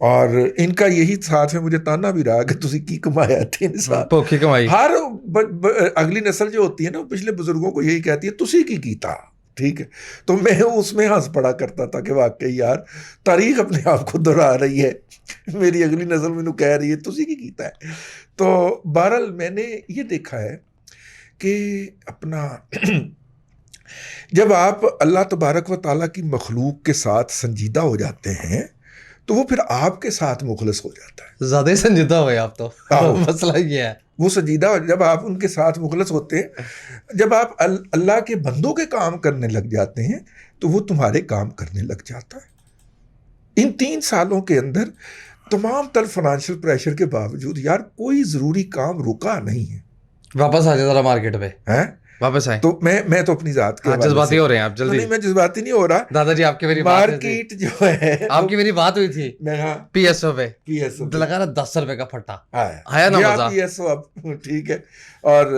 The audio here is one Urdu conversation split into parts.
اور ان کا یہی ساتھ میں مجھے تانا بھی رہا کہ تسی کی کمایا 3 سال پوکھی کمائی. ہر اگلی نسل جو ہوتی ہے نا پچھلے بزرگوں کو یہی کہتی ہے تسی کی کیتا. ٹھیک ہے, تو میں اس میں ہنس پڑا کرتا تھا کہ واقعی یار تاریخ اپنے آپ کو دہرا رہی ہے, میری اگلی نسل مینوں کہہ رہی ہے تسی کی کیتا ہے. تو بہرحال میں نے یہ دیکھا ہے کہ اپنا جب آپ اللہ تبارک و تعالیٰ کی مخلوق کے ساتھ سنجیدہ ہو جاتے ہیں تو وہ پھر آپ کے ساتھ مخلص ہو جاتا ہے. زیادہ ہی سنجیدہ ہوئے آپ تو, مسئلہ یہ ہے. وہ سنجیدہ جب آپ ان کے ساتھ مخلص ہوتے ہیں, جب آپ اللہ کے بندوں کے کام کرنے لگ جاتے ہیں تو وہ تمہارے کام کرنے لگ جاتا ہے. ان 3 سالوں کے اندر تمام تر فائنینشیل پریشر کے باوجود یار کوئی ضروری کام رکا نہیں ہے. واپس آ جائے ذرا مارکیٹ پہ, واپس آئیں. تو میں تو اپنی ذات کے جذباتی ہو رہے ہیں آپ جلدی. نہیں, میں جذباتی نہیں ہو رہا دادا جی. آپ کی میری مارکیٹ جو ہے آپ کی میری بات ہوئی تھی پی ایس او پہ, لگا رہا 10 روپے کا پھٹا آیا نا مزہ. پی ایس او اب ٹھیک ہے, اور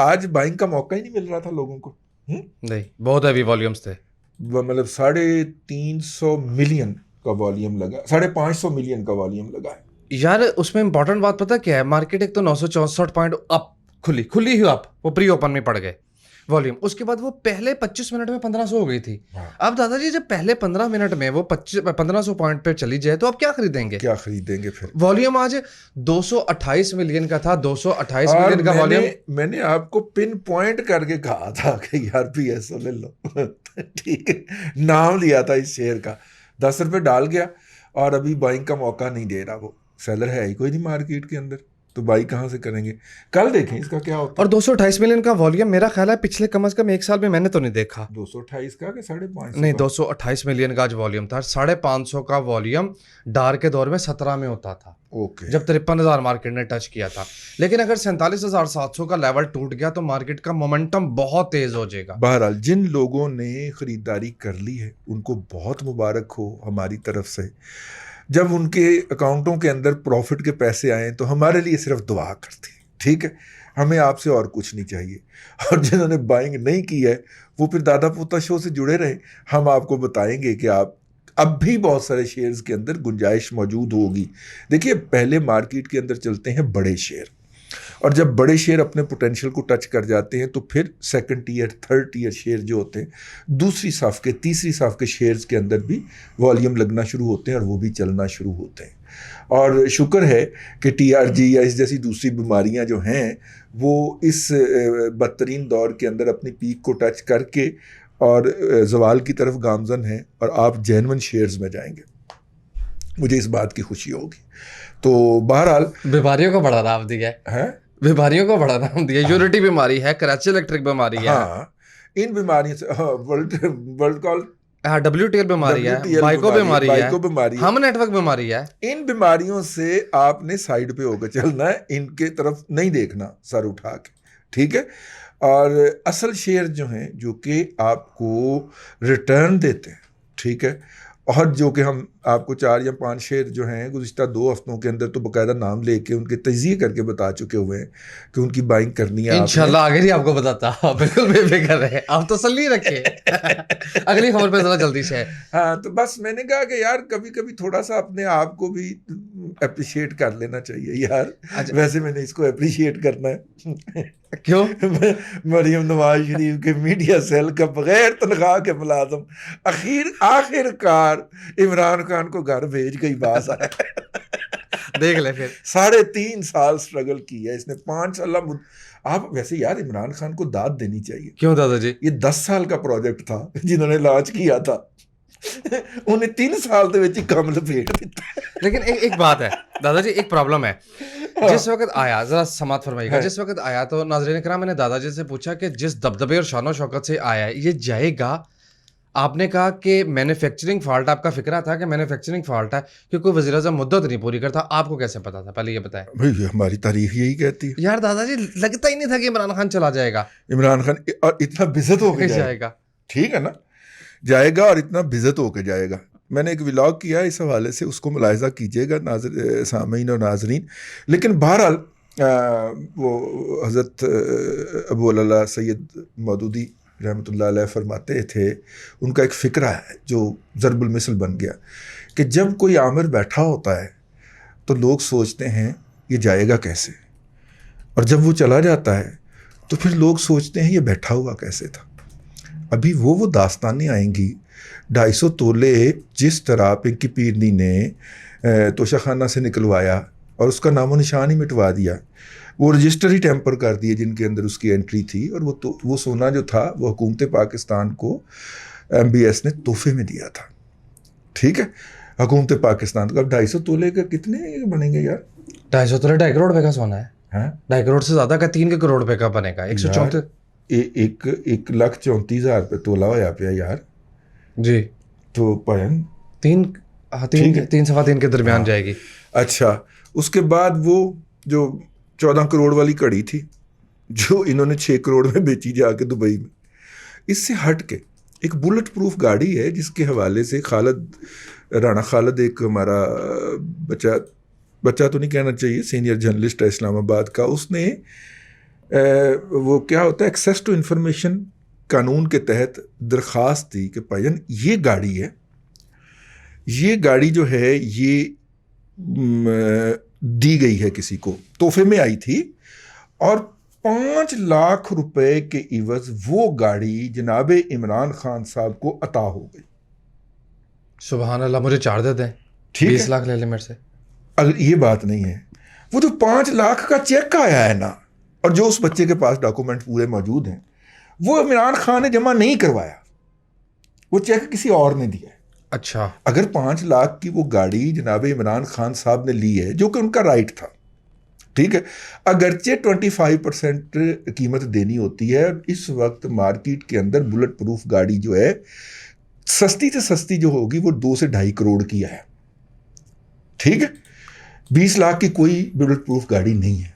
آج بائنگ کا موقع ہی نہیں مل رہا تھا لوگوں کو. نہیں, بہت ہیوی والیومز تھے, مطلب 350 ملین کا والیوم لگا, 550 ملین کا والیوم لگا ہے. یار اس میں امپورٹنٹ بات پتہ کیا ہے, مارکیٹ ایک تو 964 پوائنٹ اپ کھلی ہی اپ, وہ پری اوپن میں پڑ گئے والیوم. اس کے بعد وہ پہلے 25 منٹ میں 1500 ہو گئی تھی. اب دادا جی جب پہلے 15 منٹ میں وہ 1500 پوائنٹ پہ چلی جائے تو آپ کیا خریدیں گے؟ کیا خریدیں گے پھر؟ والیوم آج 228 ملین کا تھا, 228 ملین کا والیوم. میں نے آپ کو پن پوائنٹ کر کے کہا تھا کہ یار پی ایس او لے لو, ٹھیک ہے, نام لیا تھا اس شیئر کا, 10 روپے ڈال گیا اور ابھی بائنگ کا موقع نہیں دے رہا. وہ سیلر ہے ہی کوئی نہیں مارکیٹ کے اندر, تو بائی کہاں سے کریں گے؟ کل دیکھیں اس کا کیا ہوتا ہے. اور 228 ملین کا والیوم میرا خیال ہے پچھلے کم از کم 1 سال میں نے تو نہیں دیکھا. 228 کا کہ 550؟ نہیں, 228 ملین کا آج والیوم تھا. 550 کا والیوم ڈار کے دور میں 17 میں ہوتا تھا, جب 53,000 مارکیٹ نے ٹچ کیا تھا. لیکن اگر 47,700 کا لیول ٹوٹ گیا تو مارکیٹ کا مومنٹم بہت تیز ہو جائے گا. بہرحال جن لوگوں نے خریداری کر لی ہے ان کو بہت مبارک ہو ہماری طرف سے. جب ان کے اکاؤنٹوں کے اندر پروفٹ کے پیسے آئیں تو ہمارے لیے صرف دعا کرتے ہیں, ٹھیک ہے, ہمیں آپ سے اور کچھ نہیں چاہیے. اور جنہوں نے بائنگ نہیں کی ہے وہ پھر دادا پوتا شو سے جڑے رہیں, ہم آپ کو بتائیں گے کہ آپ اب بھی بہت سارے شیئرز کے اندر گنجائش موجود ہوگی. دیکھیے پہلے مارکیٹ کے اندر چلتے ہیں بڑے شیئر, اور جب بڑے شیئر اپنے پوٹینشیل کو ٹچ کر جاتے ہیں تو پھر 2nd tier 3rd tier share جو ہوتے ہیں, دوسری صف کے تیسری صف کے شیئرز کے اندر بھی والیوم لگنا شروع ہوتے ہیں اور وہ بھی چلنا شروع ہوتے ہیں. اور شکر ہے کہ TRG یا اس جیسی دوسری بیماریاں جو ہیں وہ اس بدترین دور کے اندر اپنی پیک کو ٹچ کر کے اور زوال کی طرف گامزن ہیں, اور آپ جینون شیئرز میں جائیں گے. مجھے اس بات کی خوشی ہوگی. تو بہرحال بیماریوں کو بڑا نام دیا ہے, بیماریوں کو بڑا نام دیا. یونٹی بیماری ہے, کراچی الیکٹرک بیماری ہے, ہاں ان بیماریوں سے ورلڈ کال WTL بیماری ہے, بائیکو بیماری ہے, ہم نیٹ ورک بیماری ہے. ان بیماریوں سے آپ نے سائڈ پہ ہو کے چلنا ہے, ان کے طرف نہیں دیکھنا سر اٹھا کے, ٹھیک ہے. اور اصل شیئر جو ہیں جو کہ آپ کو ریٹرن دیتے ہیں, ٹھیک ہے, اور جو کہ ہم آپ کو 4 یا 5 شیئر جو ہیں گزشتہ 2 ہفتوں کے اندر تو باقاعدہ نام لے کے ان کے تجزیے کر کے بتا چکے ہوئے ہیں کہ ان کی بائنگ کرنی ہے. انشاءاللہ آگے ہی آپ کو بتاتا, بالکل بے فکر رہے, آپ تسلی رکھیں. اگلی خبر پہ ذرا جلدی سے. ہاں تو بس میں نے کہا کہ یار کبھی کبھی تھوڑا سا اپنے آپ کو بھی اپریشیٹ کر لینا چاہیے یار. ویسے میں نے اس کو اپریشیٹ کرنا ہے. کیوں؟ مریم نواز شریف کے میڈیا سیل کا بغیر تنخواہ کے ملازم آخر کار عمران خان کو گھر بھیج گئی باز آیا. دیکھ لے پھر 3.5 سال سٹرگل کی ہے اس نے, 5 سال. آپ ویسے یار عمران خان کو داد دینی چاہیے. کیوں دادا جی؟ یہ 10 سال کا پروجیکٹ تھا جنہوں نے لانچ کیا تھا, انہیں 3 سال دے وچ ہی کام لپیٹ دیتا. لیکن ایک بات ہے دادا جی, ایک پرابلم ہے. جس وقت آیا, ذرا سماعت فرمائیے گا, جس وقت آیا تو ناظرین کرام میں نے دادا جی سے پوچھا کہ جس دبدبے اور شان و شوکت سے آیا ہے یہ جائے گا. آپ نے کہا کہ مینوفیکچرنگ فالٹ, آپ کا فکرہ تھا کہ مینوفیکچرنگ فالٹ ہے کیونکہ وزیر اعظم مدت نہیں پوری کرتا. آپ کو کیسے پتا تھا, پہلے یہ بتائیں. بھائی ہماری تاریخ یہی کہتی ہے یار. دادا جی لگتا ہی نہیں تھا کہ عمران خان چلا جائے گا. عمران خان اور اتنا بزت ہو کے جائے گا, ٹھیک ہے نا, جائے گا اور اتنا بزت ہو کے جائے گا. میں نے ایک ولاگ کیا اس حوالے سے, اس کو ملاحظہ کیجیے گا سامعین اور ناظرین. لیکن بہرحال وہ حضرت ابو اللہ سید مودودی رحمۃ اللہ علیہ فرماتے تھے, ان کا ایک فکرہ ہے جو ضرب المثل بن گیا. کہ جب کوئی عامر بیٹھا ہوتا ہے تو لوگ سوچتے ہیں یہ جائے گا کیسے، اور جب وہ چلا جاتا ہے تو پھر لوگ سوچتے ہیں یہ بیٹھا ہوا کیسے تھا۔ ابھی وہ داستانیں آئیں گی 250 تولے جس طرح پنکی پیرنی نے توشہ خانہ سے نکلوایا اور اس کا نام و نشان ہی مٹوا دیا، وہ رجسٹر ہی ٹیمپر کر دیے جن کے اندر اس کی انٹری تھی، اور وہ سونا جو تھا وہ حکومت پاکستان کو MBS نے تحفے میں دیا تھا، ٹھیک ہے، حکومت پاکستان کو۔ اب 250 تولے کا کتنے بنیں گے یار؟ 250 تولے 2.5 کروڑ روپے کا سونا ہے، ہاں 2.5 کروڑ سے زیادہ کا 3 کروڑ روپے کا بنے گا، 134 1,34,000 روپے تولا ہوا پیا یار، جی تو پہن 3 سوا 3 کے درمیان جائے گی۔ اچھا، اس کے بعد وہ جو 14 کروڑ والی گھڑی تھی جو انہوں نے 6 کروڑ میں بیچی جا کے دبئی میں، اس سے ہٹ کے ایک بلٹ پروف گاڑی ہے جس کے حوالے سے رانا خالد ایک ہمارا بچہ تو نہیں کہنا چاہیے، سینئر جرنلسٹ ہے اسلام آباد کا، اس نے وہ کیا ہوتا ہے ایکسیس ٹو انفارمیشن قانون کے تحت درخواست دی کہ بھائی یہ گاڑی ہے، یہ گاڑی جو ہے یہ دی گئی ہے کسی کو، تحفے میں آئی تھی، اور 5 لاکھ روپے کے عوض وہ گاڑی جناب عمران خان صاحب کو عطا ہو گئی۔ سبحان اللہ، مجھے 4 دے دیں، 20 لاکھ لے لیں میرے سے۔ اگر یہ بات نہیں ہے، وہ جو 5 لاکھ کا چیک آیا ہے نا، اور جو اس بچے کے پاس ڈاکومنٹ پورے موجود ہیں، وہ عمران خان نے جمع نہیں کروایا، وہ چیک کسی اور نے دیا ہے۔ اچھا، اگر 5 لاکھ کی وہ گاڑی جناب عمران خان صاحب نے لی ہے جو کہ ان کا رائٹ تھا، ٹھیک ہے، اگرچہ 25% قیمت دینی ہوتی ہے، اور اس وقت مارکیٹ کے اندر بلٹ پروف گاڑی جو ہے سستی سے سستی جو ہوگی وہ 2 سے 2.5 کروڑ کی ہے، ٹھیک ہے، 20 لاکھ کی کوئی بلٹ پروف گاڑی نہیں ہے،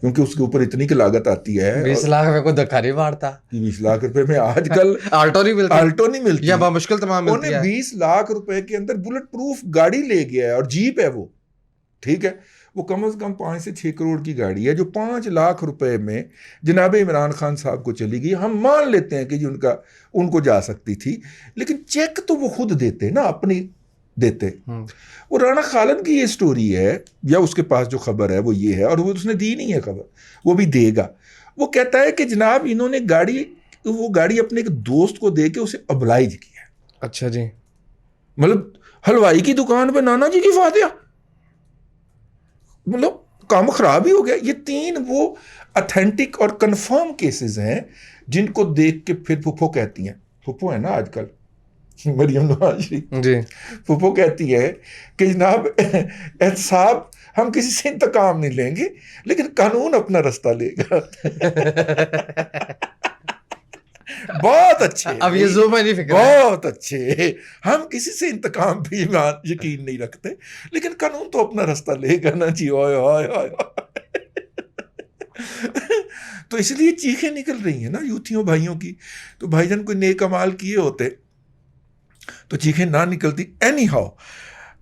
کیونکہ اس کے اوپر اتنی کی لاگت آتی ہے۔ 20 لاکھ میں کوئی دھکا نہیں مارتا، 20 لاکھ روپے میں آج کل آلٹو نہیں ملتی یا بامشکل تمام ملتی ہے۔ 20 لاکھ روپے کے اندر بلٹ پروف گاڑی لے گیا ہے، اور جیپ ہے وہ، ٹھیک ہے، وہ کم از کم 5 سے 6 کروڑ کی گاڑی ہے جو 5 لاکھ روپے میں جناب عمران خان صاحب کو چلی گئی۔ ہم مان لیتے ہیں کہ جی ان کو جا سکتی تھی، لیکن چیک تو وہ خود دیتے نا، اپنی دیتے۔ وہ رانا خالد کی یہ سٹوری ہے، یا اس کے پاس جو خبر ہے وہ یہ ہے، اور وہ اس نے دی نہیں ہے خبر، وہ بھی دے گا۔ وہ کہتا ہے کہ جناب انہوں نے وہ گاڑی اپنے ایک دوست کو دے کے اسے ابلائج کیا۔ اچھا جی، مطلب حلوائی کی دکان پہ نانا جی کی فاتحہ، مطلب کام خراب ہی ہو گیا۔ یہ 3 وہ اتھینٹک اور کنفرم کیسز ہیں جن کو دیکھ کے پھر پھپھو کہتی ہیں، پھپھو ہے نا آج کل مریم نواز شریف جی، پھپھو کہتی ہے کہ جناب احتساب ہم کسی سے انتقام نہیں لیں گے، لیکن قانون اپنا رستہ لے گا۔ بہت اچھے، اب یہ زوم نہیں فکر، بہت اچھے، ہم کسی سے انتقام بھی یقین نہیں رکھتے، لیکن قانون تو اپنا رستہ لے گا نا جی۔ تو اس لیے چیخیں نکل رہی ہیں نا یوتھیوں بھائیوں کی۔ تو بھائی جان کوئی نیک امال کیے ہوتے تو چیخیں نہ نکلتی۔ اینی ہاؤ،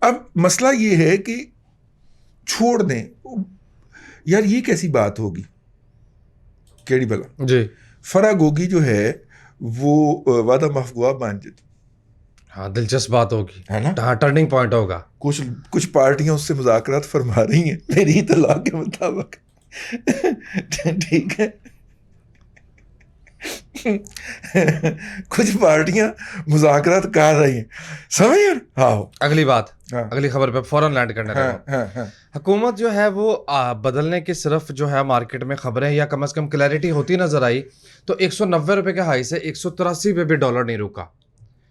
اب مسئلہ یہ ہے کہ چھوڑ دیں یار، یہ کیسی بات ہوگی؟ کیڑی بلا جی، فرا گوگی جو ہے وہ وعدہ مفگوا بن جاتی، ہاں دلچسپ بات ہوگی، ہے نا، ہاں ٹرننگ پوائنٹ ہوگا۔ کچھ پارٹیاں اس سے مذاکرات فرما رہی ہیں میری اطلاع کے مطابق، ٹھیک ہے، کچھ پارٹیاں مذاکرات کر رہی ہیں، سمجھ؟ ہاں، اگلی بات، ہاں، اگلی خبر پہ فوراً لینڈ کرنے لگا۔ حکومت جو ہے وہ بدلنے کی صرف جو ہے مارکیٹ میں خبریں یا کم از کم کلیئرٹی ہوتی نظر آئی، تو 190 روپے کے ہائی سے 183 پہ بھی ڈالر نہیں رکا،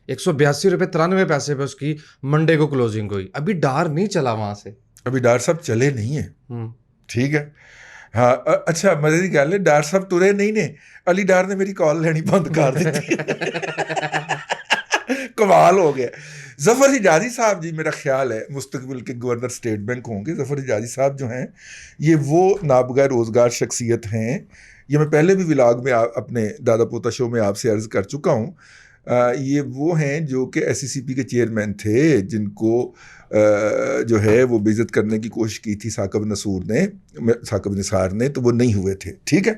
182 روپے 93 پیسے پہ اس کی منڈے کو کلوزنگ ہوئی۔ ابھی ڈار نہیں چلا وہاں سے، ابھی ڈار صاحب چلے نہیں ہیں، ٹھیک ہے، ہاں۔ اچھا مزے کی گل ہے، ڈار صاحب ترے نہیں نے، علی ڈار نے میری کال لینی بند کر دیتی، کمال ہو گیا۔ ظفر حجازی صاحب جی میرا خیال ہے مستقبل کے گورنر اسٹیٹ بینک ہوں گے۔ ظفر حجازی صاحب جو ہیں یہ وہ نابغہ روزگار شخصیت ہیں، یہ میں پہلے بھی ولاگ میں اپنے دادا پوتا شو میں آپ سے عرض کر چکا ہوں، یہ وہ ہیں جو کہ SCCP کے چیئرمین تھے، جن کو جو ہے وہ بے عزت کرنے کی کوشش کی تھی ثاقب نثار نے، تو وہ نہیں ہوئے تھے، ٹھیک ہے۔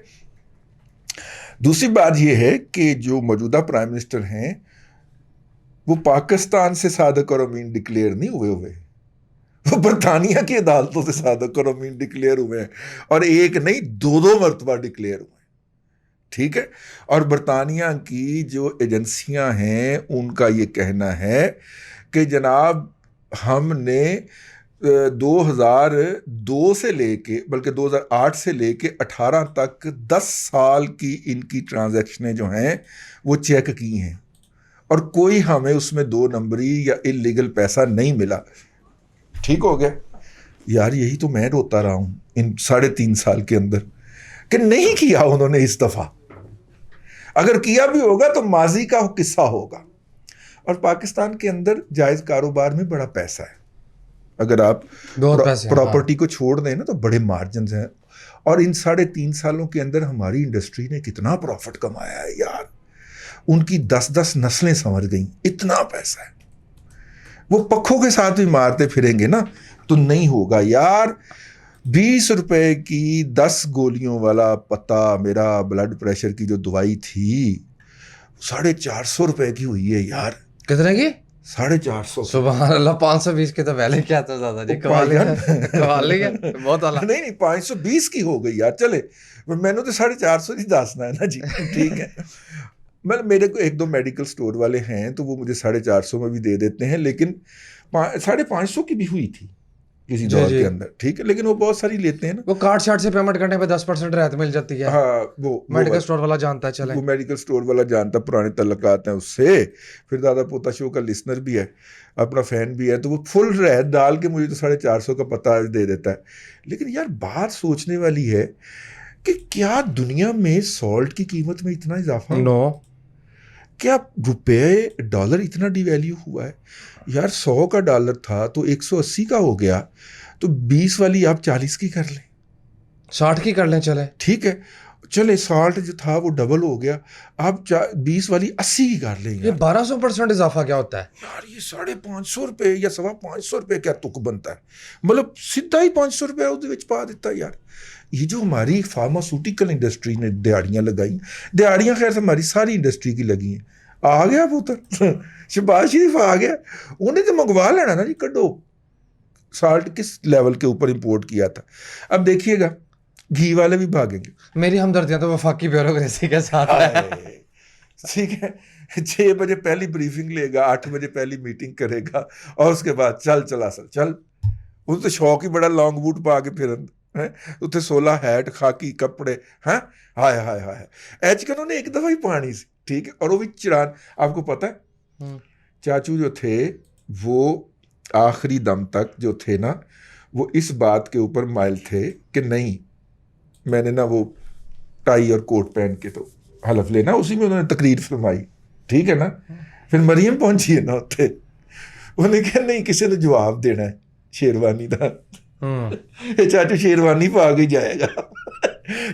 دوسری بات یہ ہے کہ جو موجودہ پرائم منسٹر ہیں وہ پاکستان سے صادق اور امین ڈکلیئر نہیں ہوئے وہ برطانیہ کی عدالتوں سے صادق اور امین ڈکلیئر ہوئے ہیں, اور ایک نہیں 2 مرتبہ ڈکلیئر ہوئے ہیں. ٹھیک ہے, اور برطانیہ کی جو ایجنسیاں ہیں ان کا یہ کہنا ہے کہ جناب ہم نے 2002 سے لے کے بلکہ 2008 سے لے کے 18 تک 10 سال کی ان کی ٹرانزیکشنیں جو ہیں وہ چیک کی ہیں, اور کوئی ہمیں اس میں 2 نمبری یا انلیگل پیسہ نہیں ملا. ٹھیک ہو گیا یار, یہی تو میں روتا رہا ہوں ان 3.5 سال کے اندر کہ نہیں کیا انہوں نے اس دفعہ. اگر کیا بھی ہوگا تو ماضی کا قصہ ہوگا. اور پاکستان کے اندر جائز کاروبار میں بڑا پیسہ ہے, اگر آپ پراپرٹی کو چھوڑ دیں نا تو بڑے مارجنز ہیں, اور ان 3.5 سالوں کے اندر ہماری انڈسٹری نے کتنا پروفٹ کمایا ہے یار, ان کی 10 نسلیں سنور گئیں, اتنا پیسہ ہے. وہ پکھوں کے ساتھ بھی مارتے پھریں گے نا تو نہیں ہوگا یار. 20 روپے کی 10 گولیوں والا پتا میرا بلڈ پریشر کی جو دوائی تھی 450 روپے کی ہوئی ہے یار. کتنے کی؟ 450. سبحان اللہ, 520 کے تو پہلے کیا تھا دادا جی, کمال لیا بہت اعلیٰ. نہیں 520 کی ہو گئی یار. چلے میں نے تو 450 ہی داسنا ہے نا جی. ٹھیک ہے, میرے کو 1-2 میڈیکل سٹور والے ہیں تو وہ مجھے 450 میں بھی دے دیتے ہیں, لیکن 550 کی بھی ہوئی تھی کسی دور کے اندر. ٹھیک ہے, لیکن وہ بہت ساری لیتے ہیں نا, وہ کارڈ شارٹ سے پیمنٹ کرنے پہ 10% رعایت مل جاتی ہے. ہاں وہ میڈیکل سٹور والا جانتا ہے. چلے وہ میڈیکل سٹور والا جانتا, پرانے تعلقات ہیں اس سے. پھر دادا پوتا شو کا لسنر بھی ہے, اپنا فین بھی ہے, تو وہ فل رعایت ڈال کے مجھے تو 450 کا پتہ دے دیتا ہے. لیکن یار بات سوچنے والی ہے کہ کیا دنیا میں سالٹ کی قیمت میں اتنا اضافہ؟ نو. کیا روپے ڈالر اتنا ڈی ویلیو ہوا ہے یار؟ 100 کا ڈالر تھا تو 180 کا ہو گیا, تو 20 والی آپ 40 کی کر لیں, 60 کی کر لیں. چلے ٹھیک ہے, چلے 60 جو تھا وہ ڈبل ہو گیا, آپ 20 والی 80 کی کر لیں. یہ 1200% اضافہ کیا ہوتا ہے یار؟ یہ 550 روپے یا 550 روپے کیا تک بنتا ہے, مطلب سیدھا ہی 500 روپے اس پا دیتا ہے یار. یہ جو ہماری فارماسوٹیکل انڈسٹری نے دیہڑیاں لگائی, دیہڑیاں خیر ہماری ساری انڈسٹری کی لگی ہیں. آ گیا پوتر شہباز شریف آ گیا, انہیں تو منگوا لینا نا جی. کڈو سالٹ کس لیول کے اوپر امپورٹ کیا تھا. اب دیکھیے گا گھی والے بھی بھاگیں گے. میری ہمدردیاں تو وفاقی بیوروکریسی کے ساتھ ہے. ٹھیک ہے, 6 بجے پہلی بریفنگ لے گا, 8 بجے پہلی میٹنگ کرے گا, اور اس کے بعد چل ان تو شوق ہی بڑا لانگ بوٹ پا کے پھرن اتنے 16 ہیٹ خاکی کپڑے. ہاں ہائے ہائے ہائے, ایچ کنوں نے ایک دفعہ ہی پانی سی. ٹھیک ہے, اور وہ بھی چران. آپ کو پتہ ہے چاچو جو تھے وہ آخری دم تک جو تھے نا, وہ اس بات کے اوپر مائل تھے کہ نہیں میں نے نا وہ ٹائی اور کوٹ پہن کے تو حلف لینا. اسی میں انہوں نے تقریر فرمائی. ٹھیک ہے نا, پھر مریم پہنچی ہے نا اتنے, انہوں نے کہا نہیں کسی نے جواب دینا ہے شیروانی کا. چاچو شیروانی پا کے جائے گا.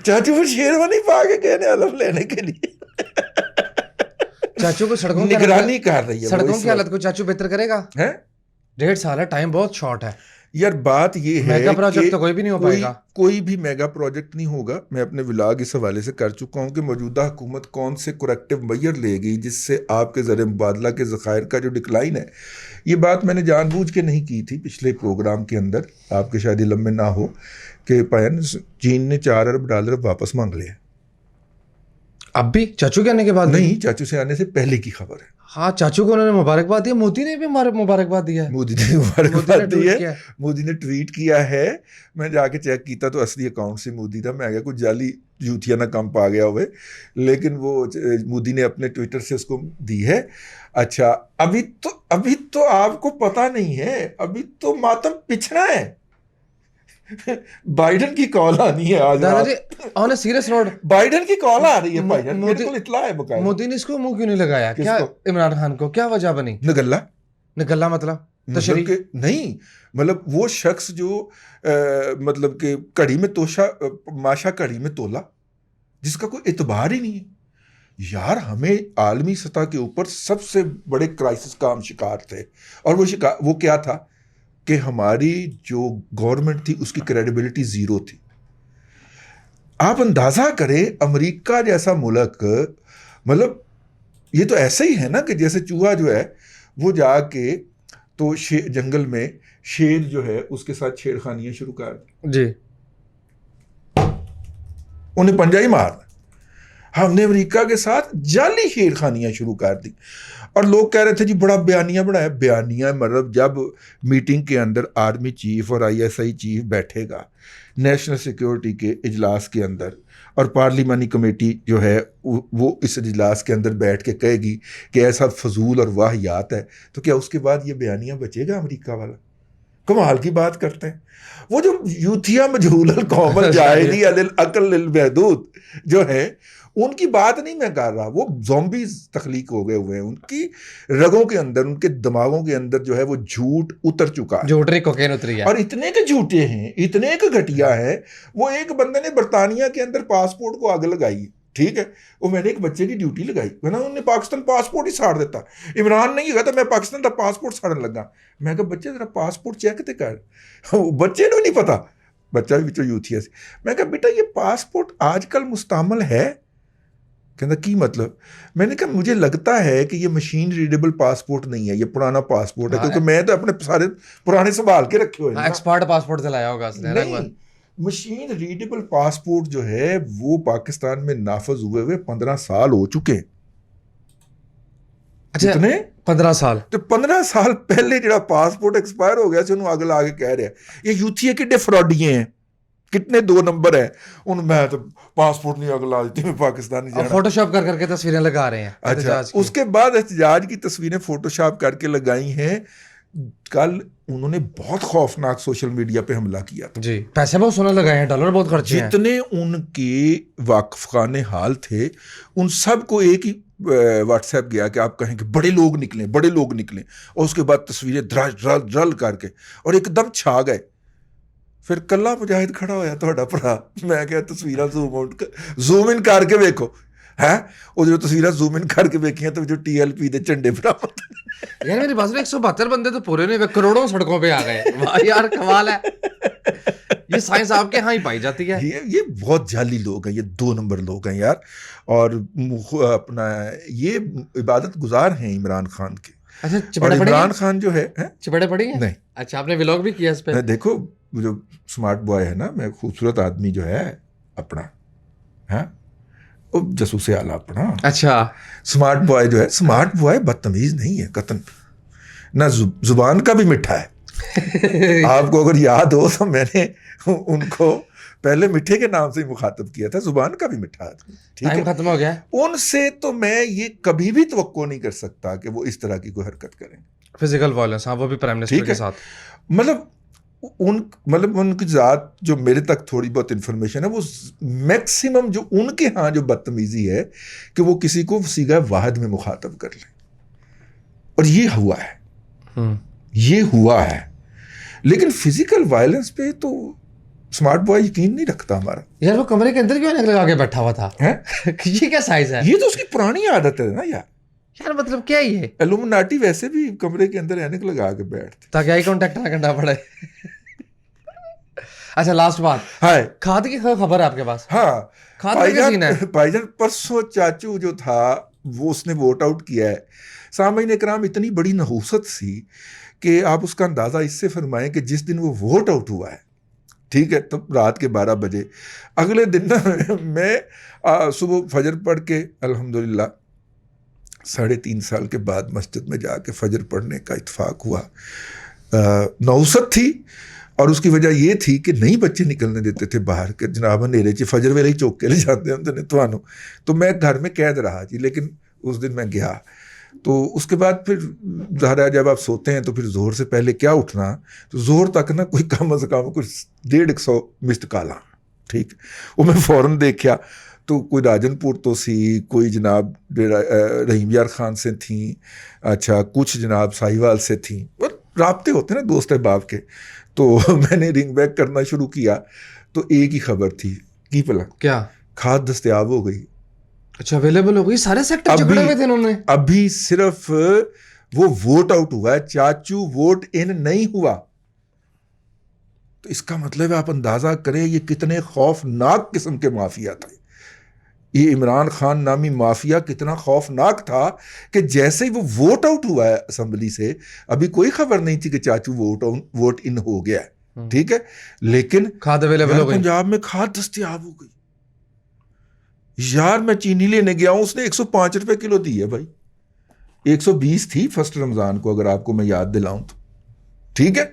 چاچو پھر شیروانی پا کے گئے نا حلف لینے کے لیے. چاچو کو سڑکوں کی نگرانی کر رہی ہے, سڑکوں کی حالت کو چاچو بہتر کرے گا. 1.5 سال ہے, ٹائم بہت شارٹ ہے یار. بات یہ ہے میگا پروجیکٹ تو کوئی بھی نہیں ہو پائے گا, کوئی بھی میگا پروجیکٹ نہیں ہوگا. میں اپنے ولاگ اس حوالے سے کر چکا ہوں کہ موجودہ حکومت کون سے کریکٹیو میئر لے گئی جس سے آپ کے زر مبادلہ کے ذخائر کا جو ڈکلائن ہے. یہ بات میں نے جان بوجھ کے نہیں کی تھی پچھلے پروگرام کے اندر, آپ کے شاید علم میں نہ ہو کہ چین نے 4 ارب ڈالر واپس مانگ لیا. اب بھی چاچو کے آنے کے بعد نہیں, چاچو سے آنے سے پہلے کی خبر ہے. ہاں چاچو کو انہوں نے مبارکباد دی, مودی نے بھی مبارکباد دیا ہے. مودی نے مبارکباد دی ہے, مودی نے ٹویٹ کیا ہے. میں جا کے چیک کیتا تو اصلی اکاؤنٹ سے مودی تھا. میں گیا کچھ جعلی جوتیا نہ کم پا گیا ہوئے, لیکن وہ مودی نے اپنے ٹویٹر سے اس کو دی ہے. اچھا ابھی تو آپ کو پتہ نہیں ہے, ابھی تو ماتم پچھڑا ہے. بائیڈن کی کال آنی ہے آج آن اے سیریس نوٹ, بائیڈن کی کال آ رہی ہے بھائی, میرے کو اطلاع ہے بقایا. مودی نے اس کو منہ کیوں نہیں لگایا؟ کیا عمران خان کو کیا وجہ بنی؟ نگلا مطلب تشریح نہیں, مطلب وہ شخص جو مطلب کہ کڑی میں توشا ماشا کڑی میں تولا, جس کا کوئی اعتبار ہی نہیں ہے. یار ہمیں عالمی سطح کے اوپر سب سے بڑے کرائسس کا ہم شکار تھے, اور وہ کیا تھا کہ ہماری جو گورنمنٹ تھی اس کی کریڈیبلٹی 0 تھی. آپ اندازہ کریں امریکہ جیسا ملک, مطلب یہ تو ایسا ہی ہے نا کہ جیسے چوہا جو ہے وہ جا کے تو جنگل میں شیر جو ہے اس کے ساتھ چھیڑخانیاں شروع کر دی جی, انہیں پنجہ ہی مارنا. ہم نے امریکہ کے ساتھ جعلی چھیڑخانیاں شروع کر دی اور لوگ کہہ رہے تھے جی بڑا بیانیہ بنایا. بیانیہ مطلب جب میٹنگ کے اندر آرمی چیف اور ISI چیف بیٹھے گا نیشنل سیکیورٹی کے اجلاس کے اندر اور پارلیمانی کمیٹی جو ہے وہ اس اجلاس کے اندر بیٹھ کے کہے گی کہ ایسا فضول اور واہیات ہے, تو کیا اس کے بعد یہ بیانیہ بچے گا امریکہ والا؟ کمال کی بات کرتے ہیں. وہ جو یوتھیا مجہول القوم الجاہلی العقل المحدود جو ہے ان کی بات نہیں میں کر رہا, وہ زومبیز تخلیق ہو گئے ہوئے ہیں, ان کی رگوں کے اندر ان کے دماغوں کے اندر جو ہے وہ جھوٹ اتر چکا ہے, جھوٹری کوکین اتری ہے, اور اتنے کے جھوٹے ہیں, اتنے کے گھٹیا ہے. وہ ایک بندے نے برطانیہ کے اندر پاسپورٹ کو آگ لگائی, ٹھیک ہے, وہ میں نے ایک بچے کی ڈیوٹی لگائی, ورنہ انہوں نے پاکستان پاسپورٹ ہی ساڑ دیتا. عمران نہیں کہتا میں پاکستان کا پاسپورٹ ساڑن لگا. میں کہا بچے ذرا پاسپورٹ چیک تے کر. بچے نے نہیں پتا, بچہ بھی تو یوتھیا سے. میں کہا بیٹا یہ پاسپورٹ آج کل مستعمل ہے؟ کہتا کی مطلب؟ میں نے کہا مجھے لگتا ہے کہ یہ مشین ریڈیبل پاسپورٹ نہیں ہے, یہ پرانا پاسپورٹ ہے, کیونکہ میں تو اپنے سارے پرانے سنبھال کے رکھے ہوئے ہیں. ایکسپرٹ پاسپورٹ دلایا ہوگا اس نے. نہیں, مشین ریڈیبل پاسپورٹ جو ہے وہ پاکستان میں نافذ ہوئے 15 سال ہو چکے ہیں. اچھا, کتنے؟ 15 سال. تو 15 سال پہلے جڑا پاسپورٹ ایکسپائر ہو گیا انہوں اگلا آگے کہہ رہے ہیں یہ یوتھیا کتنے فراڈیے ہیں, کتنے 2 نمبر ہیں, ان میں تو پاسپورٹ نہیں اگلا دیتی, میں پاکستانی جانا. فوٹو شاپ کر کے تصویریں لگا رہے ہیں. اچھا, اس کے بعد احتجاج کی تصویریں فوٹو شاپ کر کے لگائی ہیں. کل انہوں نے بہت خوفناک سوشل میڈیا پہ حملہ کیا تھا. جی, پیسے بہت سونے لگائے ہیں, ڈالر بہت خرچے ہیں. جتنے ان کے واقف خان حال تھے ان سب کو ایک ہی واٹس ایپ گیا کہ آپ کہیں کہ بڑے لوگ نکلیں, بڑے لوگ نکلیں, اور اس کے بعد تصویریں درل کر کے اور ایک دم چھا گئے. پھر کلا مجاہد کھڑا ہویا تہاڈا بھرا, میں کہا تصویراں زوم ان کر کے ویکھو ہے, وہ جو تصویراں زوم ان کر کے ویکھیاں تو جو TLP دے جھنڈے برآمد. یار میری بات 172 بندے تو پورے نہیں ہوئے, کروڑوں سڑکوں پہ آ گئے. واہ یار کمال ہے, یہ سائنس آپ کے ہاں ہی پائی جاتی ہے. یہ بہت جعلی لوگ ہیں, یہ 2 نمبر لوگ ہیں یار, اور اپنا یہ عبادت گزار ہیں عمران خان کے. اچھا, اور عمران خان جو ہے چپڑے پڑی ہیں؟ نہیں. اچھا, آپ نے ولاگ بھی کیا اس پہ؟ دیکھو جو اسمارٹ بوائے ہے نا, میں خوبصورت آدمی جو ہے اپنا, ہاں وہ جاسوس اعلیٰ اپنا. اچھا, اسمارٹ بوائے جو ہے, اسمارٹ بوائے بدتمیز نہیں ہے قطن, نہ زبان کا بھی میٹھا ہے. آپ کو اگر یاد ہو تو میں نے ان کو پہلے میٹھے کے نام سے ہی مخاطب کیا تھا, زبان کا بھی میٹھا آدمی. ٹھیک ہے, ختم ہو گیا. ان سے تو میں یہ کبھی بھی توقع نہیں کر سکتا کہ وہ اس طرح کی کوئی حرکت کریں. فزیکل وائلنس, ہاں, وہ بھی پرائم منسٹر کے ساتھ. مطلب ان کی ذات جو میرے تک تھوڑی بہت انفارمیشن ہے, وہ میکسیمم جو ان کے ہاں جو بدتمیزی ہے کہ وہ کسی کو صیغہ واحد میں مخاطب کر لیں, اور یہ ہوا ہے, یہ ہوا ہے. لیکن فزیکل وائلنس پہ تو اسمارٹ بوائے یقین نہیں رکھتا ہمارا. یار وہ کمرے کے اندر کیوں اینک لگا کے بیٹھا ہوا تھا؟ یہ کیا سائز ہے؟ یہ تو اس کی پرانی عادت ہے نا یار. یار مطلب کیا یہ ایلومناٹی ویسے بھی کمرے کے اندر اینک لگا کے بیٹھتے تاکہ آئی کانٹیکٹ نہ کرنا پڑے. اچھا, لاسٹ بات, ہائے کھاد کی خبر ہے آپ کے پاس؟ ہاں, کھاد کا کیا سین ہے؟ بھائی جان پرسوں چاچو جو تھا وہ اس نے ووٹ آؤٹ کیا ہے. سامعین اکرام, اتنی بڑی نحوست سی کہ آپ اس کا اندازہ اس سے فرمائیں کہ جس دن وہ ووٹ آؤٹ ہوا ہے, ٹھیک ہے, تو رات کے 12 بجے, اگلے دن میں صبح فجر پڑھ کے الحمدللہ 3.5 سال کے بعد مسجد میں جا کے فجر پڑھنے کا اتفاق ہوا. نحوست تھی, اور اس کی وجہ یہ تھی کہ نہیں بچے نکلنے دیتے تھے باہر, کہ جناب اندھیرے چ فجر ویلے ہی چوک کے لے جاتے ہیں تھانوں, تو میں گھر میں قید رہا جی. لیکن اس دن میں گیا, تو اس کے بعد پھر ظاہر ہے جب آپ سوتے ہیں تو پھر زہر سے پہلے کیا اٹھنا, تو زہر تک نا کوئی کم از کم کوئی 150 مسڈ کالاں, ٹھیک, وہ میں فوراً دیکھا تو کوئی راجن پور تو سی, کوئی جناب رحیم یار خان سے تھیں, اچھا کچھ جناب ساہیوال سے تھیں, رابطے ہوتے ہیں نا دوست احباب کے. تو میں نے رنگ بیک کرنا شروع کیا, تو ایک ہی خبر تھی, کی پلا کیا کھاد دستیاب ہو گئی. اچھا, اویلیبل ہو گئی, سارے سیکٹر جھگڑے ہوئے تھے انہوں نے. ابھی صرف وہ ووٹ آؤٹ ہوا ہے, چاچو ووٹ ان نہیں ہوا. تو اس کا مطلب آپ اندازہ کریں یہ کتنے خوفناک قسم کے مافیا تھے. یہ عمران خان نامی مافیا کتنا خوفناک تھا کہ جیسے ہی وہ ووٹ آؤٹ ہوا ہے اسمبلی سے، ابھی کوئی خبر نہیں تھی کہ چاچو ووٹ ان ہو گیا ہے، ٹھیک ہے، لیکن کھاد اویلیبل ہو گئی، پنجاب میں کھاد دستیاب ہو گئی. یار میں چینی لینے گیا ہوں، اس نے 105 روپے کلو دی ہے بھائی، 120 تھی فرسٹ رمضان کو، اگر آپ کو میں یاد دلاؤں تو، ٹھیک ہے.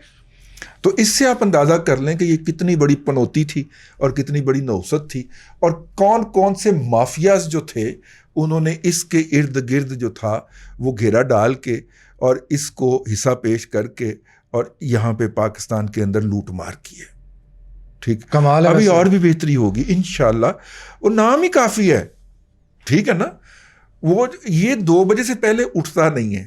تو اس سے آپ اندازہ کر لیں کہ یہ کتنی بڑی پنوتی تھی اور کتنی بڑی نوست تھی، اور کون کون سے مافیاز جو تھے انہوں نے اس کے ارد گرد جو تھا وہ گھیرا ڈال کے اور اس کو حصہ پیش کر کے اور یہاں پہ پاکستان کے اندر لوٹ مار کی ہے. ٹھیک، کمال ہے. ابھی اور بھی بہتری ہوگی انشاءاللہ. وہ نام ہی کافی ہے، ٹھیک ہے نا. وہ یہ 2 بجے سے پہلے اٹھتا نہیں ہے،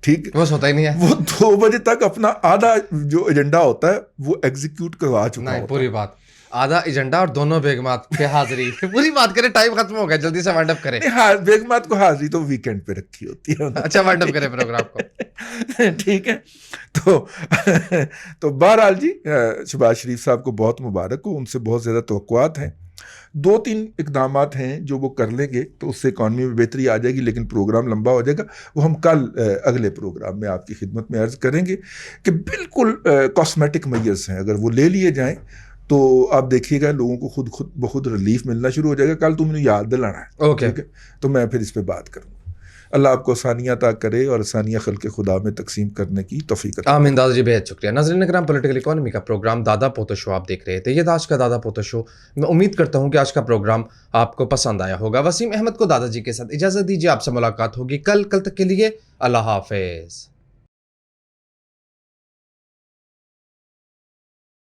ٹھیک، وہ سوتا ہی نہیں ہے، وہ 2 بجے تک اپنا آدھا جو ایجنڈا ہوتا ہے وہ ایگزیکیوٹ کروا چکا ہوتا ہے. پوری بات، آدھا ایجنڈا اور دونوں بیگمات پہ حاضری. پوری بات کریں، ٹائم ختم ہو گیا، جلدی سے وائنڈ اپ کریں. بیگمات کو حاضری تو ویکینڈ پہ رکھی ہوتی ہے. اچھا، وائنڈ اپ کریں پروگرام کو. ٹھیک ہے. تو بہرحال جی، شہباز شریف صاحب کو بہت مبارک ہو، ان سے بہت زیادہ توقعات ہیں. 2-3 اقدامات ہیں جو وہ کر لیں گے تو اس سے اکانومی میں بہتری آ جائے گی، لیکن پروگرام لمبا ہو جائے گا. وہ ہم کل اگلے پروگرام میں آپ کی خدمت میں عرض کریں گے کہ بالکل کاسمیٹک میئرز ہیں، اگر وہ لے لیے جائیں تو آپ دیکھیے گا لوگوں کو خود بخود ریلیف ملنا شروع ہو جائے گا. کل تم نے یاد دلانا ہے، ٹھیک ہے، تو میں پھر اس پہ بات کروں گا. اللہ آپ کو آسانیاں عطا کرے اور آسانیاں خلق خدا میں تقسیم کرنے کی توفیق عطا. آمین. دادا جی بہت شکریہ. ناظرین اکرام، پولیٹیکل اکانومی کا پروگرام دادا پوتا شو آپ دیکھ رہے تھے. یہ تھا آج کا دادا پوتا شو. میں امید کرتا ہوں کہ آج کا پروگرام آپ کو پسند آیا ہوگا. وسیم احمد کو دادا جی کے ساتھ اجازت دیجیے، آپ سے ملاقات ہوگی کل تک کے لیے اللہ حافظ.